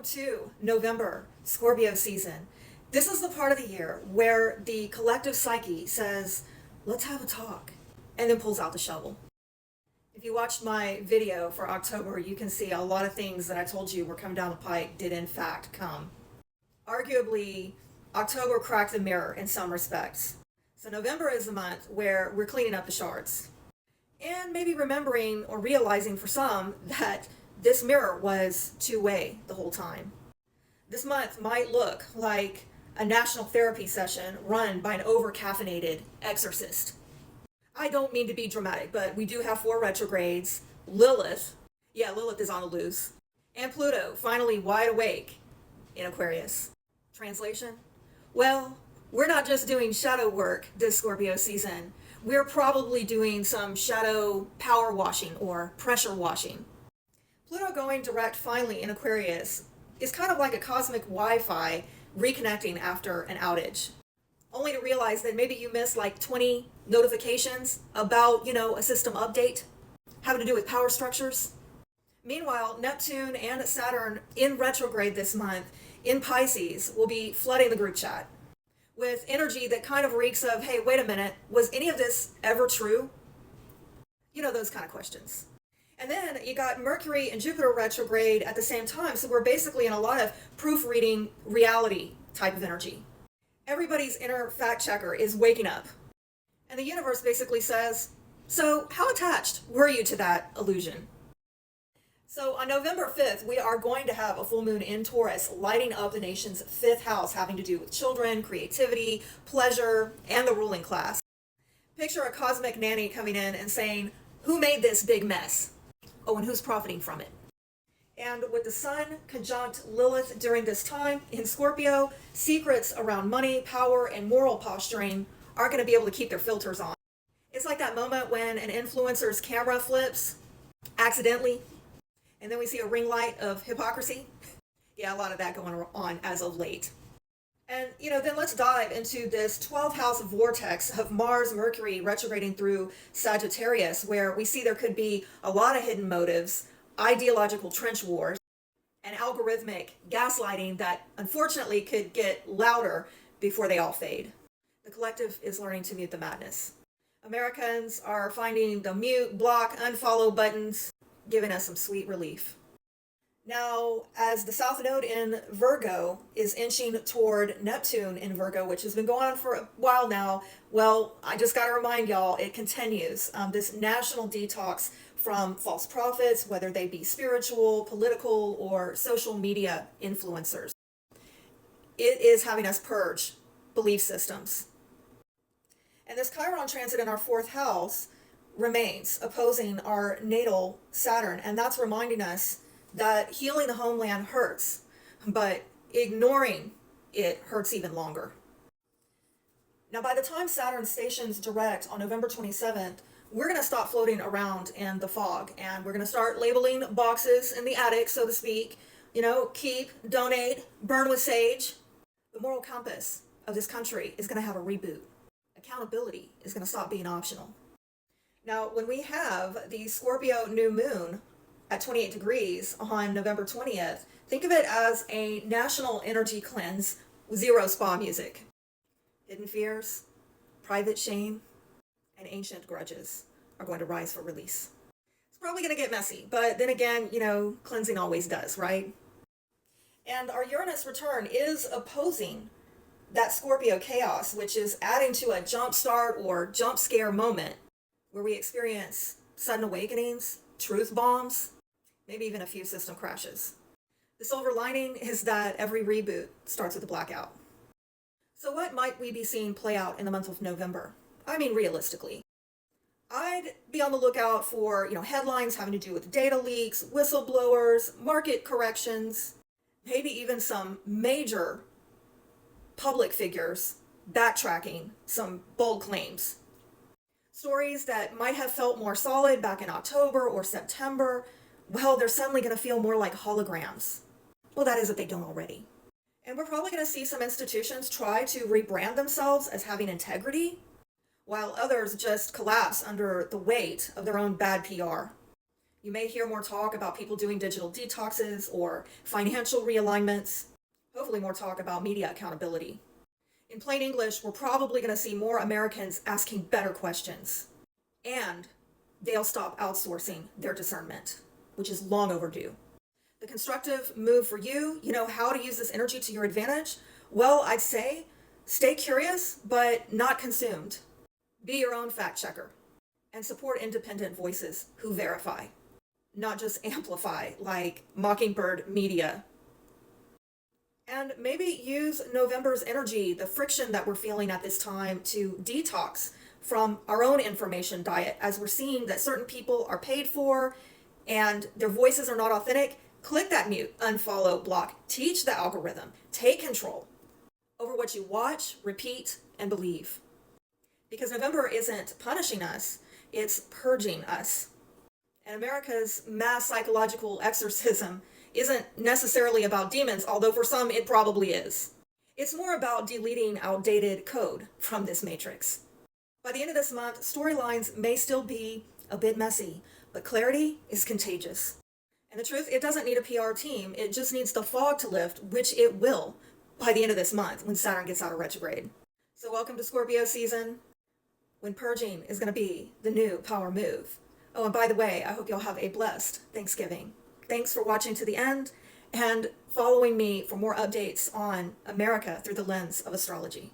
to November, Scorpio season. This is the part of the year where the collective psyche says, let's have a talk, and then pulls out the shovel. If you watched my video for October, you can see a lot of things that I told you were coming down the pike did in fact come. Arguably, October cracked the mirror in some respects. So November is the month where we're cleaning up the shards. And maybe remembering or realizing for some that this mirror was two-way the whole time. This month might look like a national therapy session run by an over-caffeinated exorcist. I don't mean to be dramatic, but we do have 4 retrogrades. Lilith is on the loose. And Pluto finally wide awake in Aquarius. Translation? Well, we're not just doing shadow work this Scorpio season. We're probably doing some shadow power washing or pressure washing. Pluto going direct finally in Aquarius is kind of like a cosmic Wi-Fi reconnecting after an outage. Only to realize that maybe you missed like 20 notifications about, a system update having to do with power structures. Meanwhile, Neptune and Saturn in retrograde this month in Pisces will be flooding the group chat with energy that kind of reeks of, hey, wait a minute, was any of this ever true? Those kind of questions. And then you got Mercury and Jupiter retrograde at the same time, so we're basically in a lot of proofreading reality type of energy. Everybody's inner fact checker is waking up. And the universe basically says, so how attached were you to that illusion? So on November 5th, we are going to have a full moon in Taurus lighting up the nation's 5th house, having to do with children, creativity, pleasure, and the ruling class. Picture a cosmic nanny coming in and saying, who made this big mess? Oh, and who's profiting from it? And with the sun conjunct Lilith during this time in Scorpio, secrets around money, power, and moral posturing aren't going to be able to keep their filters on. It's like that moment when an influencer's camera flips accidentally, and then we see a ring light of hypocrisy. Yeah, a lot of that going on as of late. And, then let's dive into this 12th house vortex of Mars, Mercury retrograding through Sagittarius, where we see there could be a lot of hidden motives, ideological trench wars, and algorithmic gaslighting that unfortunately could get louder before they all fade. The collective is learning to mute the madness. Americans are finding the mute, block, unfollow buttons, giving us some sweet relief. Now, as the South Node in Virgo is inching toward Neptune in Virgo, which has been going on for a while now, well, I just got to remind y'all, it continues. This national detox from false prophets, whether they be spiritual, political, or social media influencers. It is having us purge belief systems. And this Chiron transit in our 4th house remains opposing our natal Saturn, and that's reminding us that healing the homeland hurts, but ignoring it hurts even longer. Now, by the time Saturn stations direct on November 27th, we're going to stop floating around in the fog, and we're going to start labeling boxes in the attic, so to speak. Keep, donate, burn with sage. The moral compass of this country is going to have a reboot. Accountability is going to stop being optional. Now, when we have the Scorpio new moon at 28 degrees on November 20th, think of it as a national energy cleanse with zero spa music. Hidden fears, private shame, and ancient grudges are going to rise for release. It's probably going to get messy, but then again, cleansing always does, right? And our Uranus return is opposing that Scorpio chaos, which is adding to a jump start or jump scare moment where we experience sudden awakenings, truth bombs, maybe even a few system crashes. The silver lining is that every reboot starts with a blackout. So what might we be seeing play out in the month of November? I mean, realistically. I'd be on the lookout for, headlines having to do with data leaks, whistleblowers, market corrections, maybe even some major public figures backtracking some bold claims. Stories that might have felt more solid back in October or September, well, they're suddenly going to feel more like holograms. Well, that is if they don't already. And we're probably going to see some institutions try to rebrand themselves as having integrity, while others just collapse under the weight of their own bad PR. You may hear more talk about people doing digital detoxes or financial realignments. Hopefully more talk about media accountability. In plain English, we're probably going to see more Americans asking better questions. And they'll stop outsourcing their discernment, which is long overdue. The constructive move for you, how to use this energy to your advantage? Well, I'd say stay curious, but not consumed. Be your own fact checker and support independent voices who verify, not just amplify like Mockingbird Media. And maybe use November's energy, the friction that we're feeling at this time, to detox from our own information diet, as we're seeing that certain people are paid for and their voices are not authentic. Click that mute, unfollow, block. Teach the algorithm. Take control over what you watch, repeat, and believe. Because November isn't punishing us, it's purging us. And America's mass psychological exorcism isn't necessarily about demons, although for some it probably is. It's more about deleting outdated code from this matrix. By the end of this month, storylines may still be a bit messy, but clarity is contagious. And the truth, it doesn't need a PR team, it just needs the fog to lift, which it will by the end of this month when Saturn gets out of retrograde. So welcome to Scorpio season, when purging is going to be the new power move. Oh, and by the way, I hope y'all have a blessed Thanksgiving. Thanks for watching to the end and following me for more updates on America through the lens of astrology.